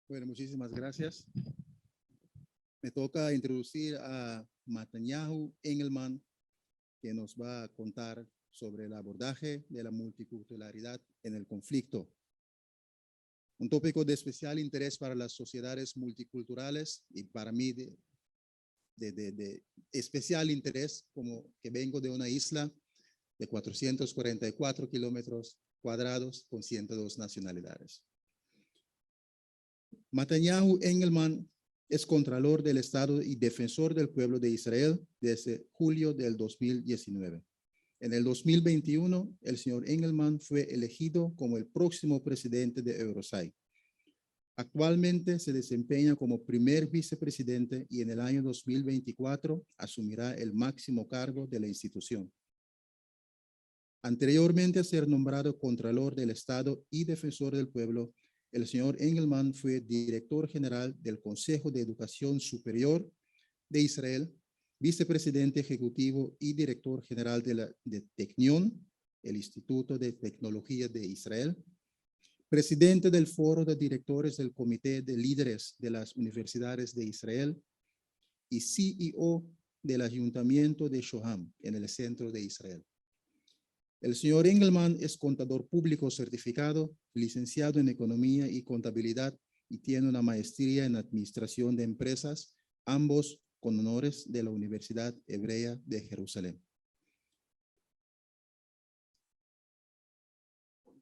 Bueno, muchísimas gracias. Me toca introducir a Matanyahu Englman, que nos va a contar sobre el abordaje de la multiculturalidad en el conflicto. Un tópico de especial interés para las sociedades multiculturales y para mí de especial interés, como que vengo de una isla de 444 kilómetros cuadrados con 102 nacionalidades. Matanyahu Englman es Contralor del Estado y Defensor del Pueblo de Israel desde julio del 2019. En el 2021, el señor Englman fue elegido como el próximo presidente de Eurosai. Actualmente se desempeña como primer vicepresidente y en el año 2024 asumirá el máximo cargo de la institución. Anteriormente a ser nombrado Contralor del Estado y Defensor del Pueblo, el señor Englman fue director general del Consejo de Educación Superior de Israel, vicepresidente ejecutivo y director general de Technion, el Instituto de Tecnología de Israel, presidente del Foro de Directores del Comité de Líderes de las Universidades de Israel y CEO del Ayuntamiento de Shoham, en el centro de Israel. El señor Englman es contador público certificado, licenciado en Economía y Contabilidad y tiene una maestría en Administración de Empresas, ambos con honores de la Universidad Hebrea de Jerusalén.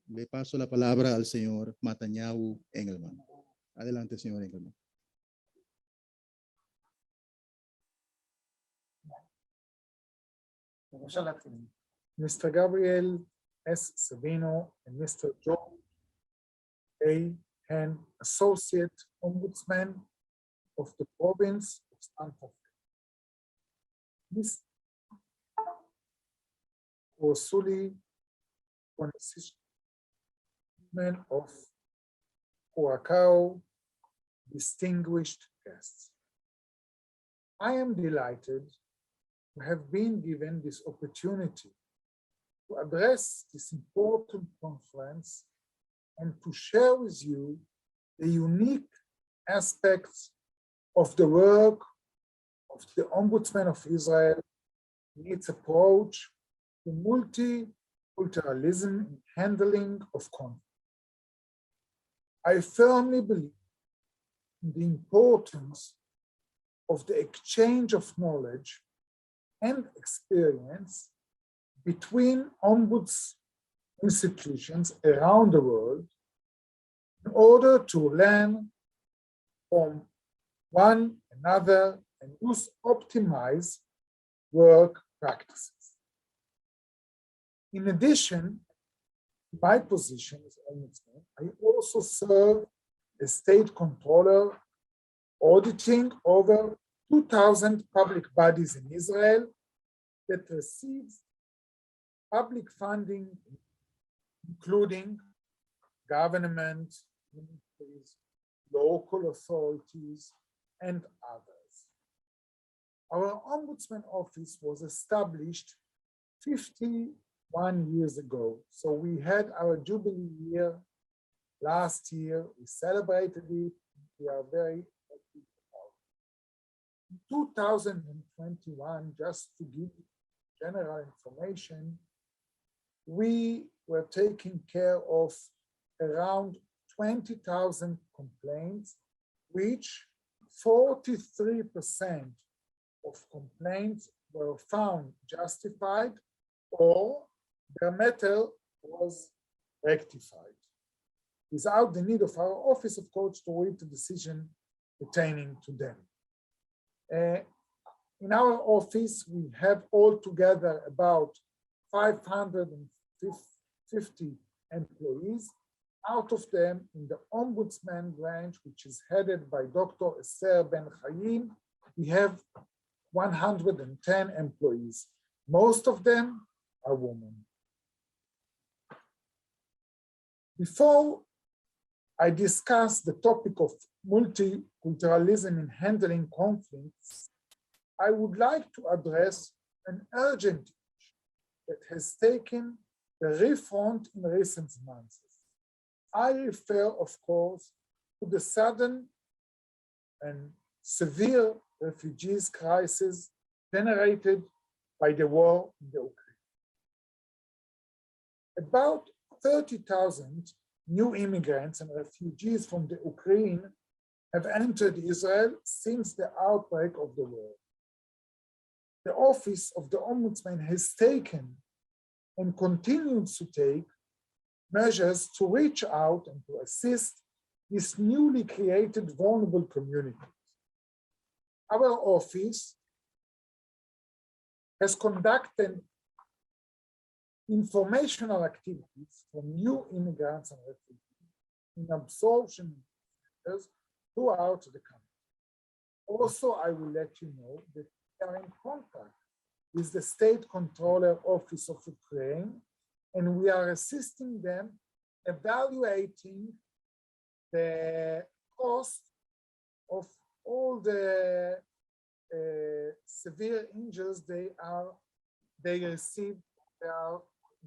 Le paso la palabra al señor Matanyahu Englman. Adelante, señor Englman. Mr. Gabriel S. Sabino and Mr. John A. Hen, Associate Ombudsman of the Province of Santa Fe. Ms. Keursly, Constitution of Curaçao, distinguished guests. I am delighted to have been given this opportunity to address this important conference and to share with you the unique aspects of the work of the Ombudsman of Israel in its approach to multiculturalism in handling of conflict. I firmly believe in the importance of the exchange of knowledge and experience between ombuds institutions around the world in order to learn from one another and use optimized work practices. In addition to my position as Ombudsman, I also serve as State Controller, auditing over 2,000 public bodies in Israel that receives public funding, including government, ministries, local authorities, and others. Our Ombudsman office was established 51 years ago. So we had our Jubilee year last year. We celebrated it. We are very happy about it. In 2021, just to give general information, we were taking care of around 20,000 complaints, which 43% of complaints were found justified or their matter was rectified, without the need of our office, of course, to reach a decision pertaining to them. In our office, we have altogether about 550 employees. Out of them, in the Ombudsman branch, which is headed by Dr. Esther Ben Chaim, we have 110 employees. Most of them are women. Before I discuss the topic of multiculturalism in handling conflicts, I would like to address an urgent issue that has taken the forefront in recent months. I refer, of course, to the sudden and severe refugees crisis generated by the war in the Ukraine. About 30,000 new immigrants and refugees from the Ukraine have entered Israel since the outbreak of the war. The office of the Ombudsman has taken and continues to take measures to reach out and to assist these newly created vulnerable communities. Our office has conducted informational activities for new immigrants and refugees in absorption centers throughout the country. Also, I will let you know that we are in contact with the State Contralor Office of Ukraine, and we are assisting them evaluating the cost of all the severe injuries they received.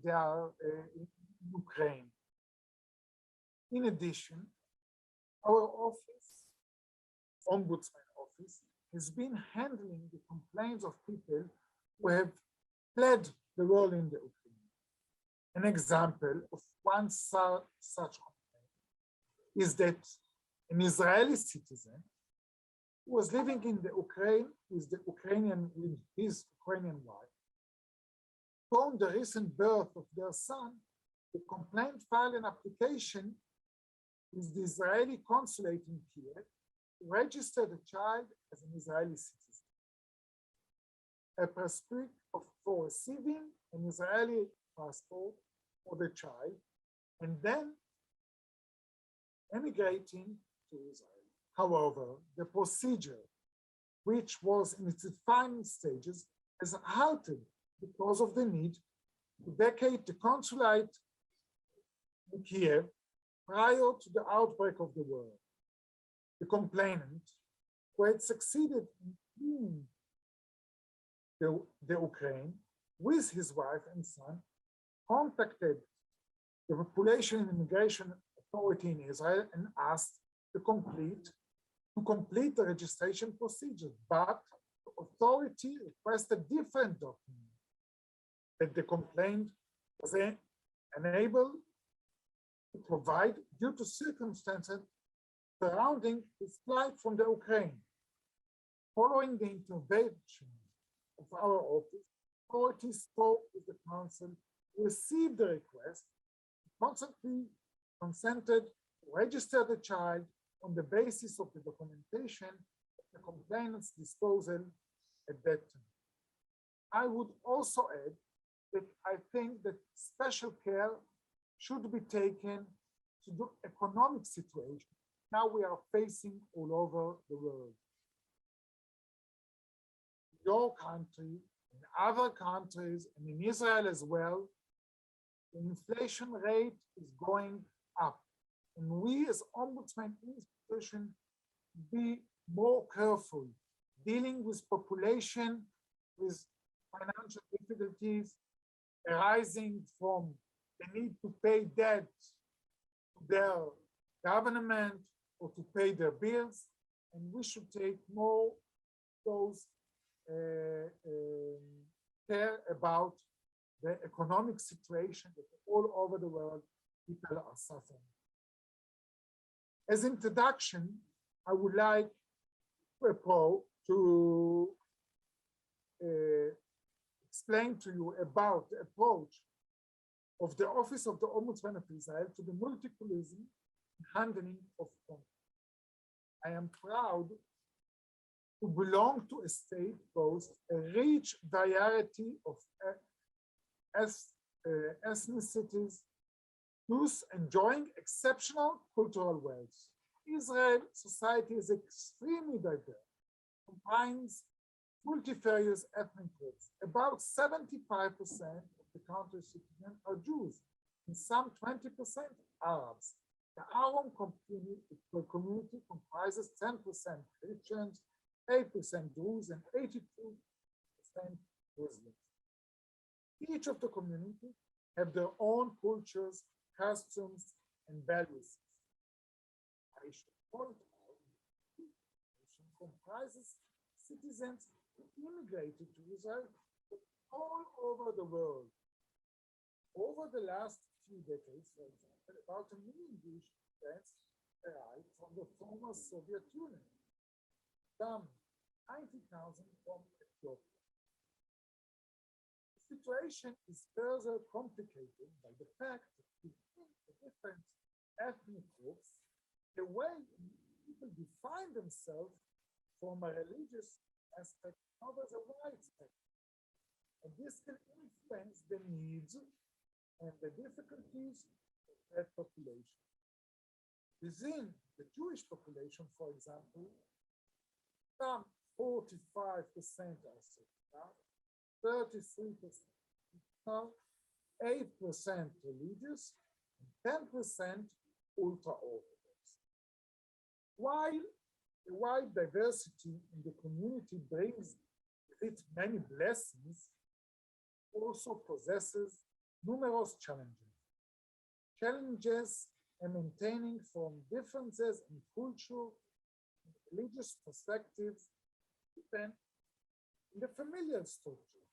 They are in Ukraine. In addition, our office, Ombudsman office, has been handling the complaints of people who have fled the war in the Ukraine. An example of one such complaint is that an Israeli citizen who was living in the Ukraine with his Ukrainian wife. Upon the recent birth of their son, the complaint filed an application with the Israeli consulate in Kiev to register the child as an Israeli citizen. A prospect for receiving an Israeli passport for the child and then emigrating to Israel. However, the procedure, which was in its final stages, has halted because of the need to vacate the consulate in Kiev prior to the outbreak of the war. The complainant, who had succeeded in fleeing the Ukraine with his wife and son, contacted the Population and Immigration Authority in Israel and asked to complete the registration procedure, but the authority requested different document that the complaint was unable to provide due to circumstances surrounding his flight from the Ukraine. Following the intervention of our office, authorities spoke with the council, received the request, consented to register the child on the basis of the documentation at the complainant's disposal at that time. I would also add that I think that special care should be taken to the economic situation now we are facing all over the world. Your country, in other countries, and in Israel as well, the inflation rate is going up. And we as Ombudsman institution be more careful dealing with population with financial difficulties arising from the need to pay debt to their government or to pay their bills, and we should take more those care about the economic situation that all over the world people are suffering. As introduction, I would like to explain to you about the approach of the Office of the Ombudsman of Israel to the multiculturalism handling of conflict. I am proud to belong to a state boasts a rich variety of ethnicities, thus enjoying exceptional cultural wealth. Israel society is extremely diverse, combines multifarious ethnic groups. About 75% of the country's citizens are Jews, and some 20% Arabs. The Arab community comprises 10% Christians, 8% Druze, and 82% Muslims. Each of the communities have their own cultures, customs, and values. comprises citizens who immigrated to Israel all over the world. Over the last few decades, for example, about 1 million Jewish immigrants arrived from the former Soviet Union, some 90,000 from Ethiopia. The situation is further complicated by the fact that within the different ethnic groups, the way people define themselves from a religious aspect over the white spectrum. And this can influence the needs and the difficulties of that population. Within the Jewish population, for example, some 45% are secular, 33% now, 8% religious, and 10% ultra-Orthodox. While the wide diversity in the community brings with it many blessings, also possesses numerous challenges. Challenges in maintaining from differences in cultural and religious perspectives, even in the familial structure,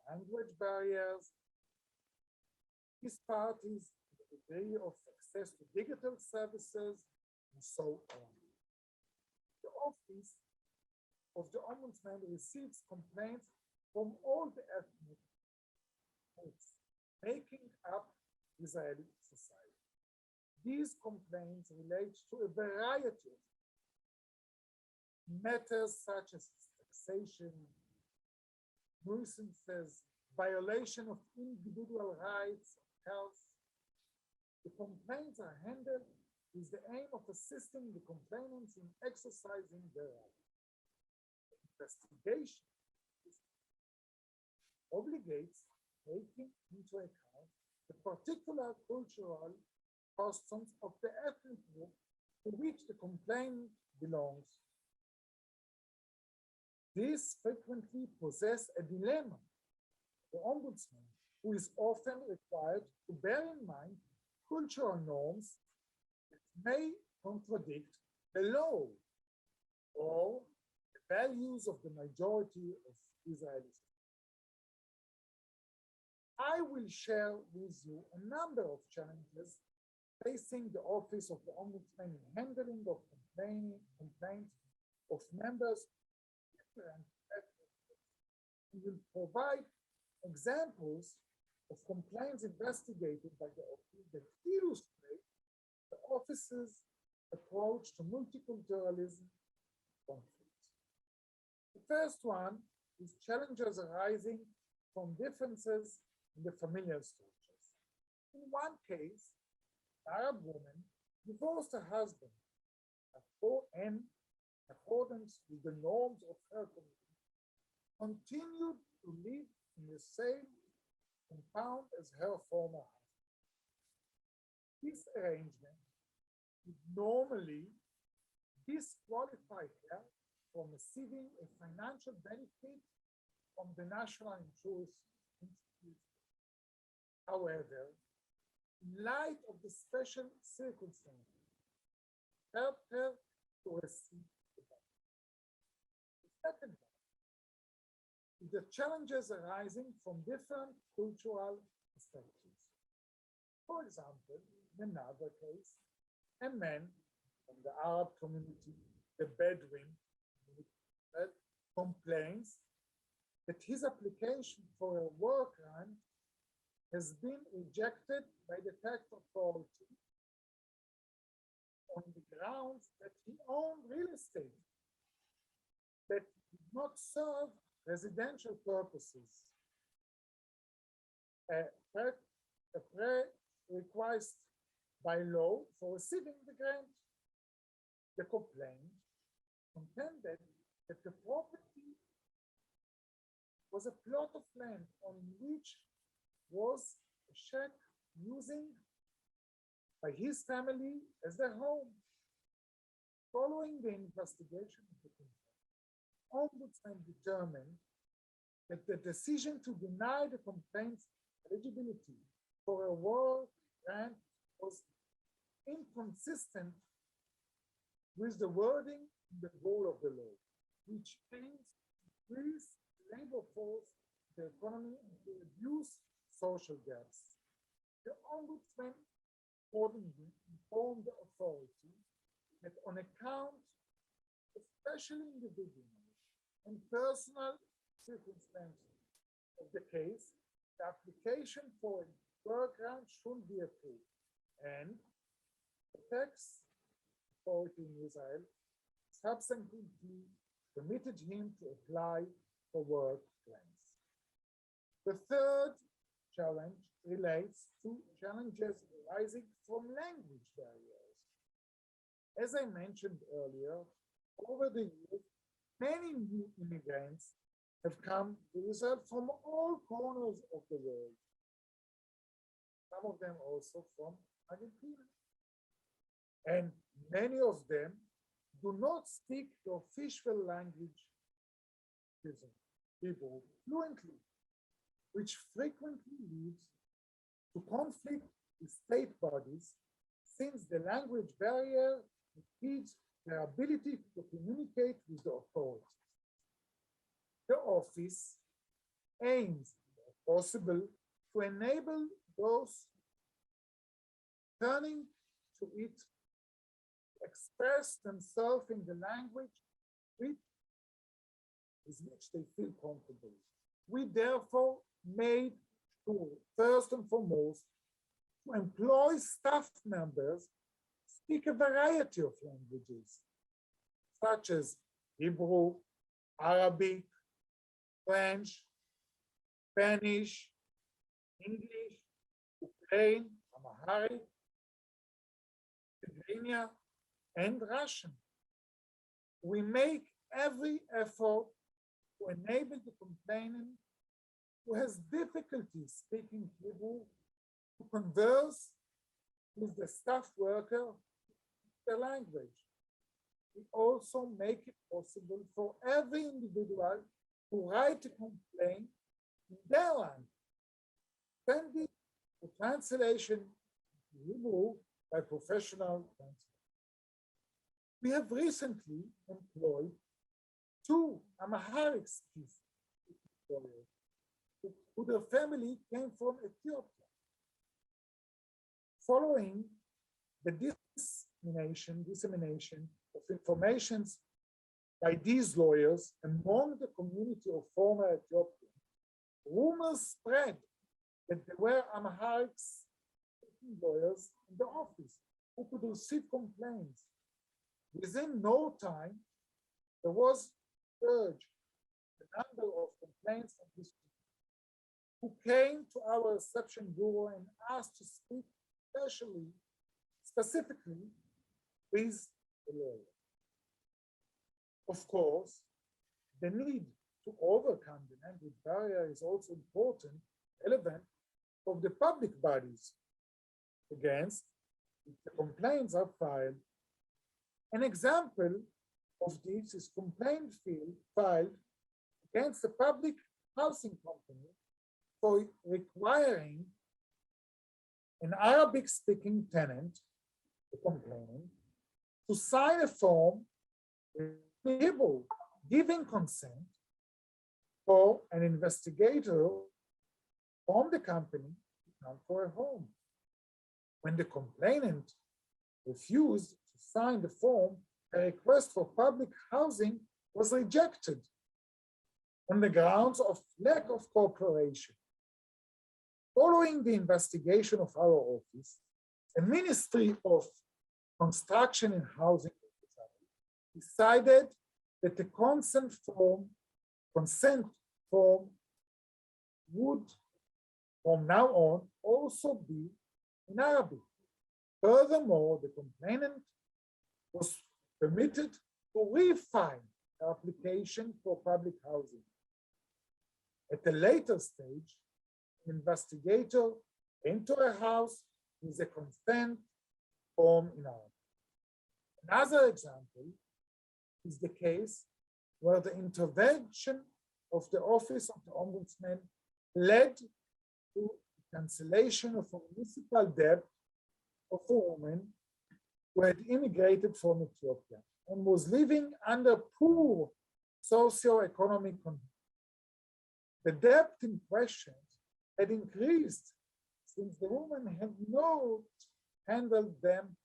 language barriers, disparities in the degree of access to digital services, and so on. The office of the Ombudsman receives complaints from all the ethnic groups making up Israeli society. These complaints relate to a variety of matters such as taxation, nuisances, violation of individual rights of health. The complaints are handled with the aim of assisting the complainants in exercising their rights. The investigation obligates taking into account the particular cultural customs of the ethnic group to which the complainant belongs. This frequently poses a dilemma. The Ombudsman, who is often required to bear in mind cultural norms that may contradict the law or the values of the majority of Israelis. I will share with you a number of challenges facing the Office of the Ombudsman in handling of complaints of members of different ethnic groups. We will provide examples of complaints investigated by the office that illustrate the office's approach to multiculturalism conflicts. The first one is challenges arising from differences in the familial structures. In one case, an Arab woman divorced her husband and, in accordance with the norms of her community, continued to live in the same compound as her former husband. This arrangement would normally disqualify her from receiving a financial benefit from the National Insurance Institute. However, in light of the special circumstances, helped her to receive the benefit. The second one is the challenges arising from different cultural perspectives. For example, in another case, a man from the Arab community, the Bedouin community, complains that his application for a work grant has been rejected by the tax authority on the grounds that he owned real estate that did not serve residential purposes. A request by law for receiving the grant. The complaint contended that the property was a plot of land on which was a shack using by his family as their home. Following the investigation of the complaint, Ombudsman determined that the decision to deny the complaint's eligibility for a work grant was inconsistent with the wording and the goal of the law, which aims to increase labor force, the economy, and to reduce social gaps. The Ombudsman accordingly informed the authority that on account, especially individual and personal circumstances of the case, the application for a workaround should be approved, and the tax authority in Israel subsequently permitted him to apply for work grants. The third challenge relates to challenges arising from language barriers. As I mentioned earlier, over the years, many new immigrants have come to Israel from all corners of the world. Some of them also from Argentina. And many of them do not speak the official language, Hebrew, fluently, which frequently leads to conflict with state bodies, since the language barrier impedes their ability to communicate with the authorities. The office aims, if possible, to enable those turning to it to express themselves in the language with which they feel comfortable. We therefore made sure, first and foremost, to employ staff members speak a variety of languages, such as Hebrew, Arabic, French, Spanish, English, Ukraine, Amharic, Tigrinya, and Russian. We make every effort to enable the complainant who has difficulty speaking Hebrew to converse with the staff worker in the language. We also make it possible for every individual to write a complaint in their language, pending the translation to Hebrew by professional translators. We have recently employed 2 Amharic speakers who their family came from Ethiopia. Following the dissemination of information by these lawyers among the community of former Ethiopians, rumors spread that there were Amharic lawyers in the office who could receive complaints. Within no time, there was surge the number of complaints from these people who came to our reception bureau and asked to speak specifically with the lawyer. Of course, the need to overcome the language barrier is also important element of the public bodies against which the complaints are filed. An example of this is complaint filed against a public housing company for requiring an Arabic-speaking tenant, the complainant, to sign a form in Hebrew giving consent for an investigator from the company to come for a home. When the complainant refused to sign the form, a request for public housing was rejected on the grounds of lack of cooperation. Following the investigation of our office, the Ministry of Construction and Housing decided that the consent form would, from now on, also be in Arabic. Furthermore, the complainant was permitted to refile the application for public housing. At a later stage, an investigator entered a house with a consent form in Arabic. Another example is the case where the intervention of the Office of the Ombudsman led to cancellation of a municipal debt of a woman who had immigrated from Ethiopia and was living under poor socio-economic conditions. The debt in question had increased since the woman had not handled them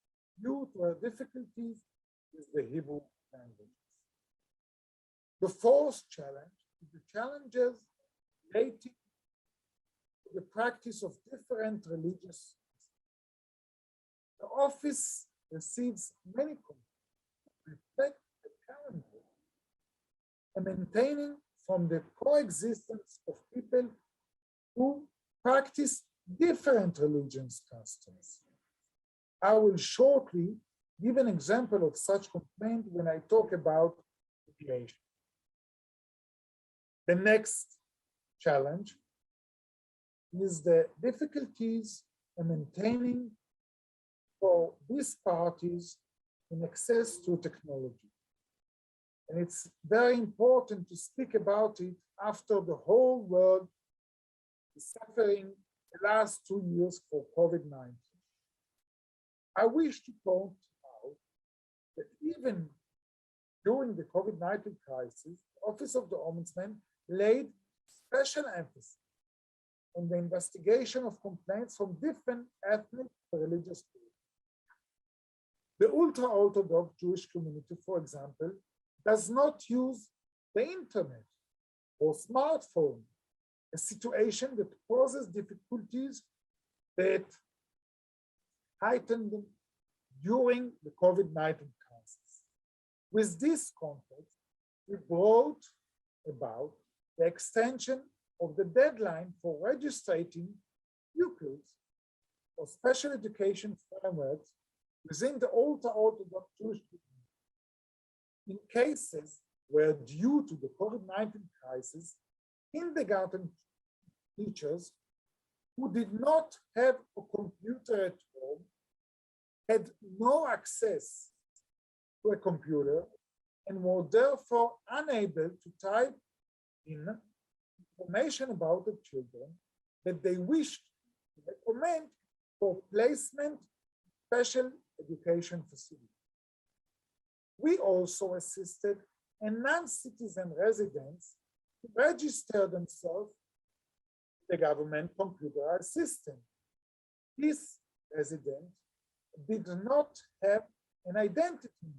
due to her difficulties with the Hebrew language. The fourth challenge is the challenges relating to the practice of different religious. The office receives many complaints that reflect the challenges and maintaining from the coexistence of people who practice different religious customs. I will shortly give an example of such complaint when I talk about mediation. The next challenge is the difficulties in maintaining for these parties in access to technology. And it's very important to speak about it after the whole world is suffering the last 2 years for COVID-19. I wish to point out that even during the COVID-19 crisis, the Office of the Ombudsman laid special emphasis on the investigation of complaints from different ethnic or religious groups. The ultra-Orthodox Jewish community, for example, does not use the internet or smartphone, a situation that causes difficulties that heightened during the COVID-19 crisis. With this context, we brought about the extension of the deadline for registering pupils for special education frameworks within the ultra-Orthodox Jewish community. In cases where, due to the COVID-19 crisis, kindergarten teachers who did not have a computer at home had no access to a computer and were therefore unable to type in information about the children that they wished to recommend for placement in special education facilities. We also assisted a non-citizen residents to register themselves in the government computerized system. This resident did not have an identity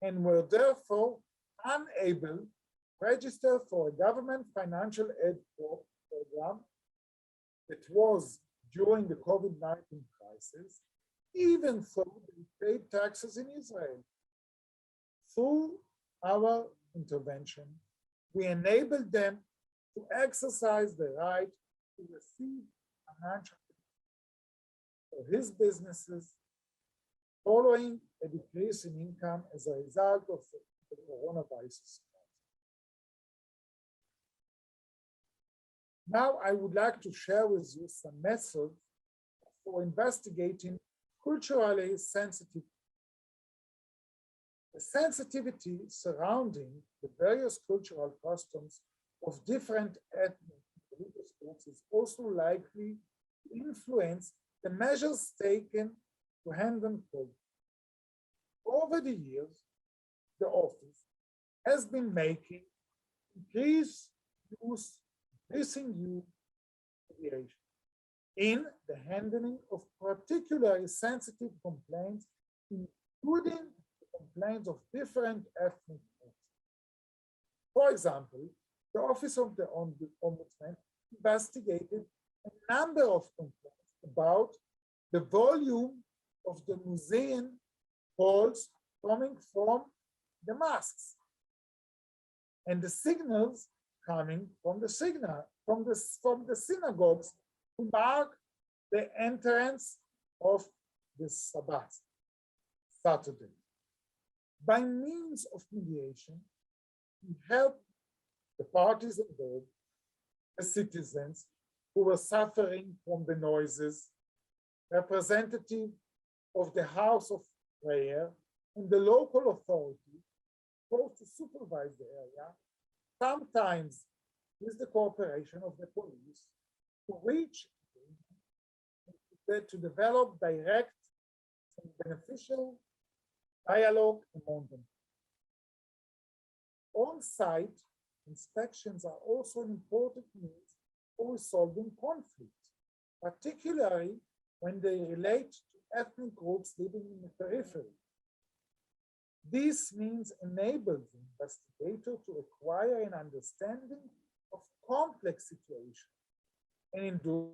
and were therefore unable to register for a government financial aid program that was during the COVID-19 crisis, even though they paid taxes in Israel. Through our intervention, we enabled them to exercise the right to receive financial aid for his businesses following a decrease in income as a result of the coronavirus. Now, I would like to share with you some methods for investigating culturally sensitive. The sensitivity surrounding the various cultural customs of different ethnic and religious groups is also likely to influence the measures taken to handle COVID. Over the years, the office has been making increasing use of mediation in the handling of particularly sensitive complaints, including complaints of different ethnic groups. For example, the Office of the Ombudsman investigated a number of complaints about the volume of the museum calls coming from the mosques and the signals coming from the synagogues to mark the entrance of the Sabbath, Saturday. By means of mediation, we help the parties involved, the citizens who were suffering from the noises, representative of the House of Prayer, and the local authority supposed to supervise the area, sometimes with the cooperation of the police, to reach and to develop direct and beneficial dialogue among them. On-site inspections are also an important means for resolving conflicts, particularly when they relate to ethnic groups living in the periphery. This means enables the investigator to acquire an understanding of complex situations, and in doing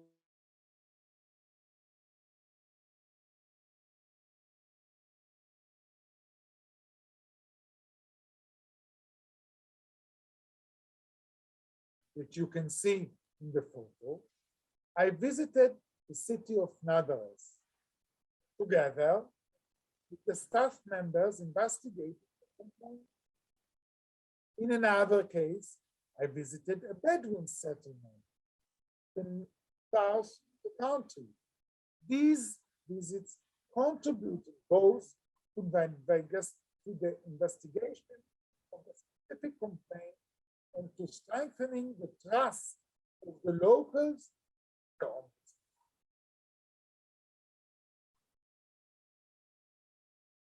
which you can see in the photo, I visited the city of Nazareth. Together with the staff members investigating the complaint. In another case, I visited a Bedouin settlement in south of the country. These visits contributed both to the investigation of the specific complaint and to strengthening the trust of the locals.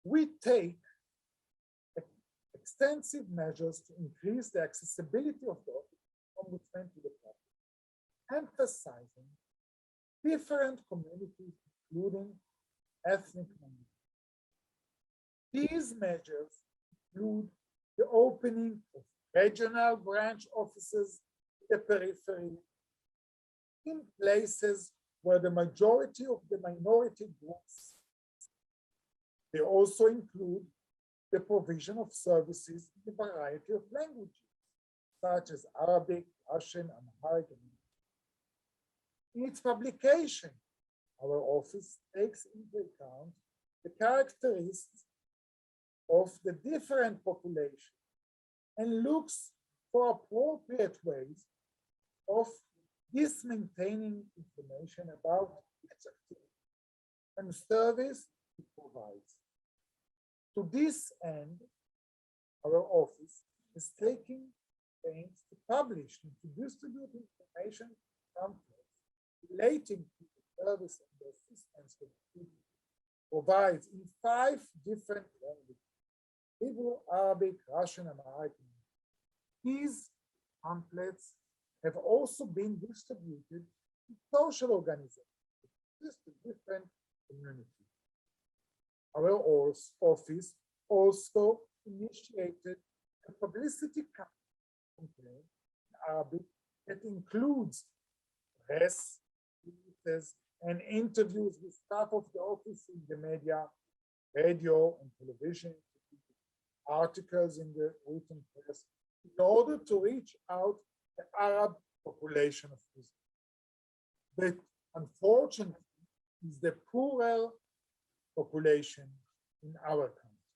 We take extensive measures to increase the accessibility of the Ombudsman to the public, emphasizing different communities, including ethnic minorities. These measures include the opening of regional branch offices in the periphery, in places where the majority of the minority groups. They also include the provision of services in a variety of languages, such as Arabic, Russian, Amharic. In its publication, our office takes into account the characteristics of the different populations and looks for appropriate ways of maintaining information about its activity and service it provides. To this end, our office is taking pains to publish and to distribute information pamphlets relating to the service and the assistance that it provides in 5 different languages: Hebrew, Arabic, Russian, and American. These pamphlets have also been distributed to social organizations, to different communities. Our office also initiated a publicity campaign in Arabic that includes press releases and interviews with staff of the office in the media, radio, and television, articles in the written press, in order to reach out the Arab population of Israel. But unfortunately, is the poorer population in our country.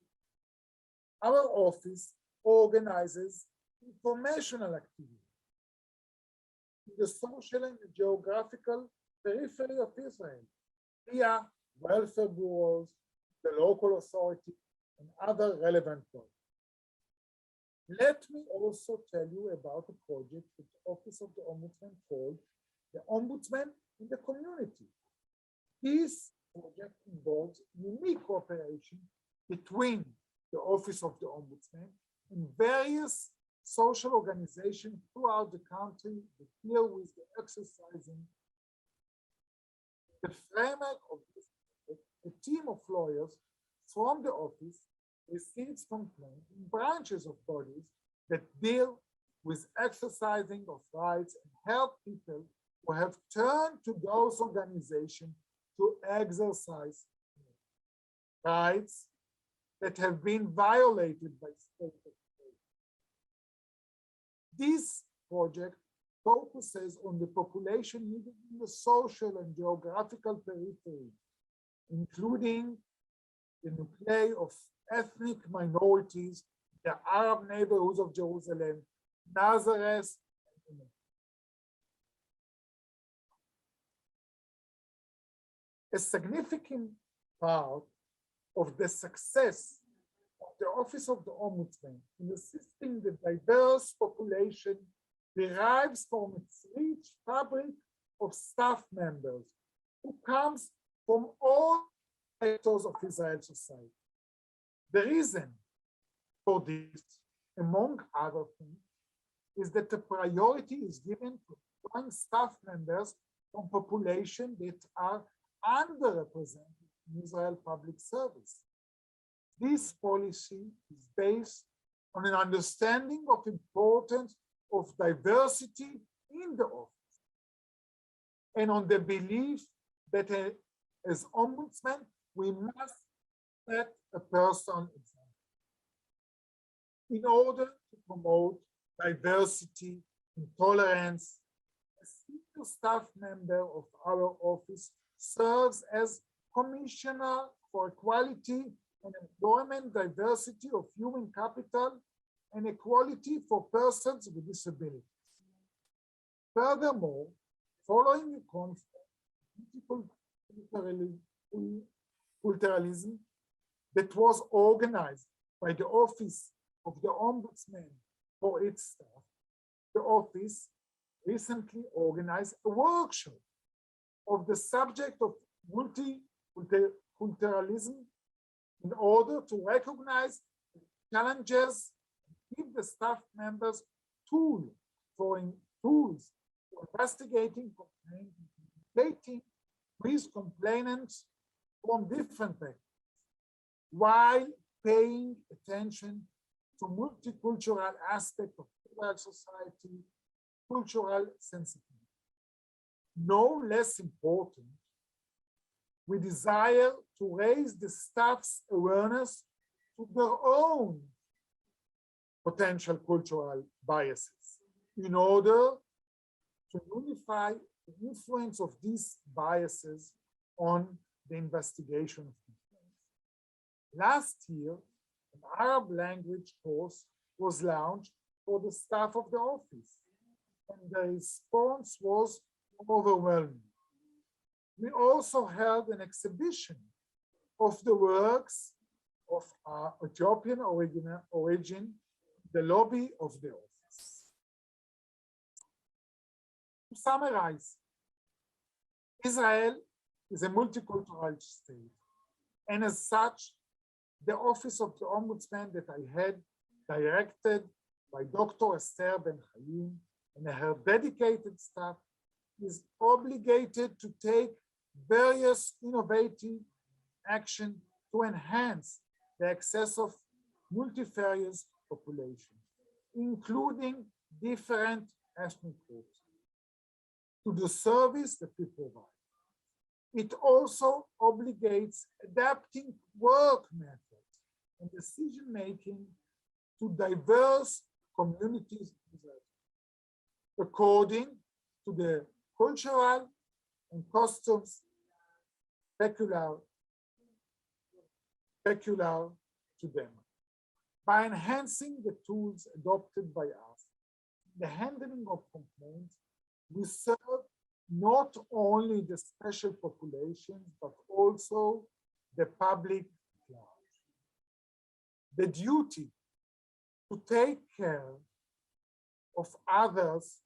Our office organizes informational activities in the social and geographical periphery of Israel via welfare bureaus, the local authority, and other relevant bodies. Let me also tell you about a project that the Office of the Ombudsman called the Ombudsman in the Community. This project involves unique cooperation between the Office of the Ombudsman and various social organizations throughout the country that deal with the exercising. The framework of this project, a team of lawyers from the office receives complaints in branches of bodies that deal with exercising of rights and help people who have turned to those organizations to exercise rights that have been violated by state authorities. This project focuses on the population living in the social and geographical periphery, including the nuclei of ethnic minorities, the Arab neighborhoods of Jerusalem, Nazareth, and a significant part of the success of the Office of the Ombudsman in assisting the diverse population derives from its rich fabric of staff members who comes from all sectors of Israel society. The reason for this, among other things, is that the priority is given to employing staff members from population that are underrepresented in Israel public service. This policy is based on an understanding of importance of diversity in the office and on the belief that as ombudsman, we must set a person example in order to promote diversity and tolerance. A senior staff member of our office serves as Commissioner for Equality and Employment, Diversity of Human Capital, and Equality for Persons with Disabilities. Furthermore, following the conference, multiculturalism that was organized by the Office of the Ombudsman for its staff, the office recently organized a workshop of the subject of multiculturalism in order to recognize challenges and give the staff members tools for investigating complaints with complainants from different backgrounds, while paying attention to multicultural aspects of Israel society, cultural sensitivity. No less important, we desire to raise the staff's awareness to their own potential cultural biases in order to unify the influence of these biases on the investigation of complaints. Last year, an Arab language course was launched for the staff of the office, and the response was overwhelming. We also held an exhibition of the works of Ethiopian origin, the lobby of the office. To summarize, Israel is a multicultural state, and as such, the Office of the Ombudsman that I had, directed by Dr. Esther Ben-Chaim and her dedicated staff, is obligated to take various innovative action to enhance the access of multifarious populations, including different ethnic groups, to the service that we provide. It also obligates adapting work methods and decision-making to diverse communities according to the cultural and customs peculiar to them. By enhancing the tools adopted by us, the handling of complaints, we serve not only the special populations, but also the public at large. The duty to take care of others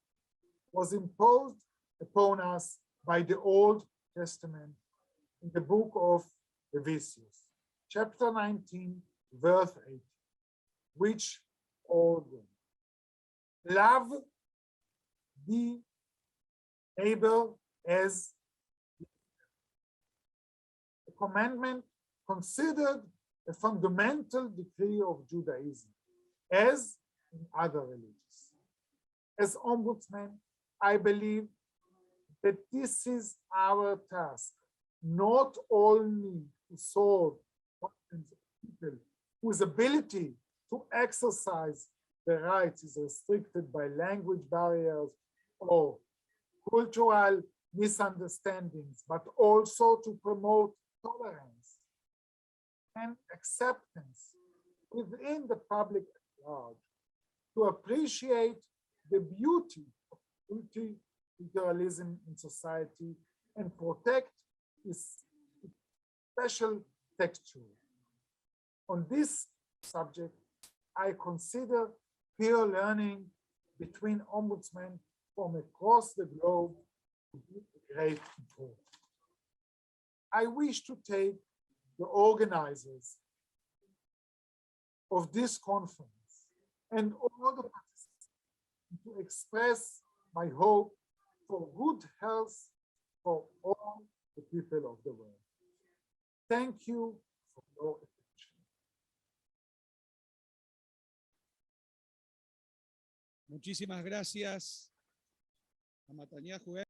was imposed upon us by the Old Testament in the book of Leviticus, chapter 19, verse 8, which ordains, love the neighbor as a commandment considered a fundamental decree of Judaism, as in other religions. As ombudsman, I believe that this is our task, not only to solve problems of people whose ability to exercise their rights is restricted by language barriers or cultural misunderstandings, but also to promote tolerance and acceptance within the public at large, to appreciate the beauty of multiculturalism in society and protect its special texture. On this subject, I consider peer learning between ombudsmen from across the globe to be a great improvement. I wish to take the organizers of this conference and all the participants to express my hope for good health for all the people of the world. Thank you for your attention. Muchísimas gracias a Matanyahu.